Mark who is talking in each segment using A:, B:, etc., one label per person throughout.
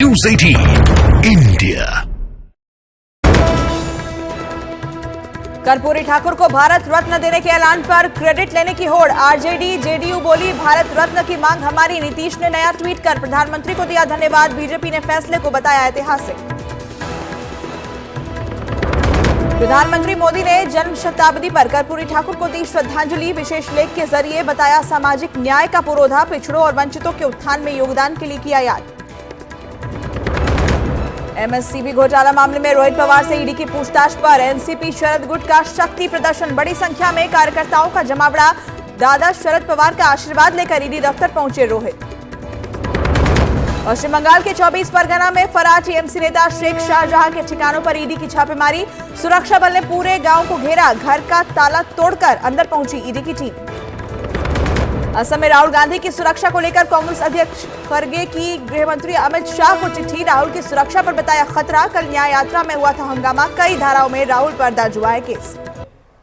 A: News 18 India.
B: Karpoori Thakur को भारत रत्न देने के ऐलान पर क्रेडिट लेने की होड़। आरजेडी जेडीयू बोली भारत रत्न की मांग हमारी। नीतीश ने नया ट्वीट कर प्रधानमंत्री को दिया धन्यवाद। बीजेपी ने फैसले को बताया ऐतिहासिक। प्रधानमंत्री मोदी ने जन्म शताब्दी पर कर्पूरी ठाकुर को दी श्रद्धांजलि। विशेष लेख के जरिए बताया सामाजिक न्याय का पुरोधा, पिछड़ों और वंचितों के उत्थान में योगदान के लिए किया याद। एमएससीबी घोटाला मामले में रोहित पवार से ईडी की पूछताछ पर एनसीपी शरद गुट का शक्ति प्रदर्शन। बड़ी संख्या में कार्यकर्ताओं का जमावड़ा। दादा शरद पवार का आशीर्वाद लेकर ईडी दफ्तर पहुंचे रोहित। पश्चिम बंगाल के 24 परगना में फरार टीएमसी नेता शेख शाहजहां के ठिकानों पर ईडी की छापेमारी। सुरक्षा बल ने पूरे गांव को घेरा। घर का ताला तोड़कर अंदर पहुंची ईडी की टीम। असम में राहुल गांधी की सुरक्षा को लेकर कांग्रेस अध्यक्ष खड़गे की गृह मंत्री अमित शाह को चिट्ठी। राहुल की सुरक्षा पर बताया खतरा। कल न्याय यात्रा में हुआ था हंगामा। कई धाराओं में राहुल पर दर्ज हुआ है केस।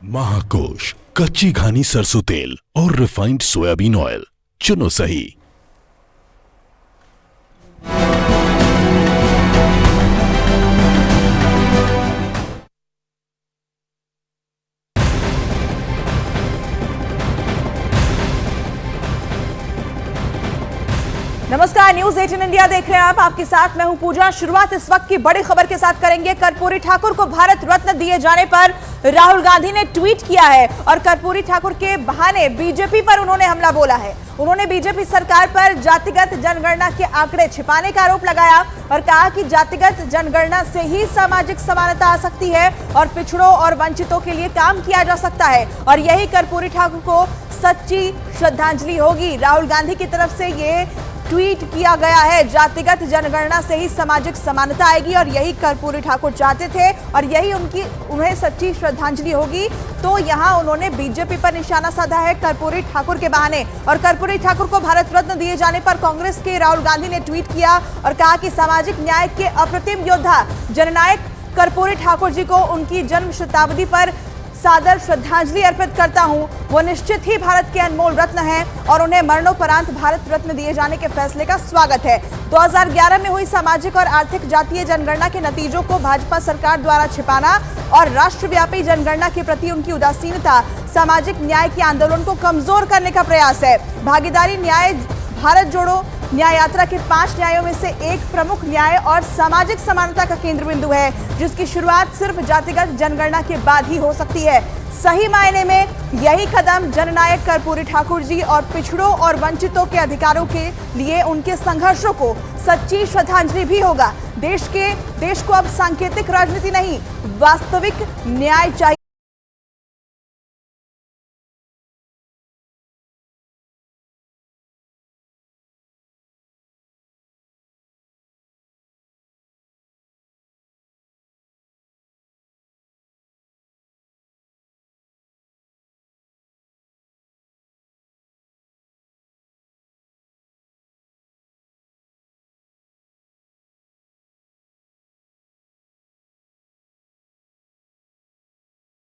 A: महाकोश, कच्ची घानी सरसों तेल और रिफाइंड सोयाबीन ऑयल चुनो सही।
B: नमस्कार, न्यूज़ 18 इंडिया देख रहे हैं आप। आपके साथ मैं हूं पूजा। शुरुआत इस वक्त की बड़ी खबर के साथ करेंगे। कर्पूरी ठाकुर को भारत रत्न दिए जाने पर राहुल गांधी ने ट्वीट किया है और कर्पूरी ठाकुर के बहाने बीजेपी पर उन्होंने हमला बोला है। उन्होंने बीजेपी सरकार पर जातिगत जनगणना के आंकड़े छिपाने का आरोप लगाया और कहा कि जातिगत जनगणना से ही सामाजिक समानता आ सकती है और पिछड़ों और वंचितों के लिए काम किया जा सकता है और यही कर्पूरी ठाकुर को सच्ची श्रद्धांजलि होगी। राहुल गांधी की तरफ से ये ट्वीट किया गया है। जातिगत जनगणना से ही सामाजिक समानता आएगी और यही कर्पूरी ठाकुर चाहते थे और यही उन्हें सच्ची श्रद्धांजलि होगी। तो यहां उन्होंने बीजेपी पर निशाना साधा है कर्पूरी ठाकुर के बहाने। और कर्पूरी ठाकुर को भारत रत्न दिए जाने पर कांग्रेस के राहुल गांधी ने ट्वीट किया और कहा कि सामाजिक न्याय के अप्रतिम योद्धा जननायक कर्पूरी ठाकुर जी को उनकी जन्म शताब्दी पर सादर श्रद्धांजलि अर्पित करता हूं। वो निश्चित ही भारत के अनमोल रत्न हैं और उन्हें मरणोपरांत भारत रत्न दिए जाने के फैसले का स्वागत है। 2011 में हुई सामाजिक और आर्थिक जातीय जनगणना के नतीजों को भाजपा सरकार द्वारा छिपाना और राष्ट्रव्यापी जनगणना के प्रति उनकी उदासीनता सामाजिक न्याय के आंदोलन को कमजोर करने का प्रयास है। भागीदारी न्याय भारत जोड़ो न्याय यात्रा के 5 न्यायों में से एक प्रमुख न्याय और सामाजिक समानता का केंद्र बिंदु है, जिसकी शुरुआत सिर्फ जातिगत जनगणना के बाद ही हो सकती है। सही मायने में यही कदम जननायक कर्पूरी ठाकुर जी और पिछड़ों और वंचितों के अधिकारों के लिए उनके संघर्षों को सच्ची श्रद्धांजलि भी होगा। देश को अब सांकेतिक राजनीति नहीं, वास्तविक न्याय चाहिए।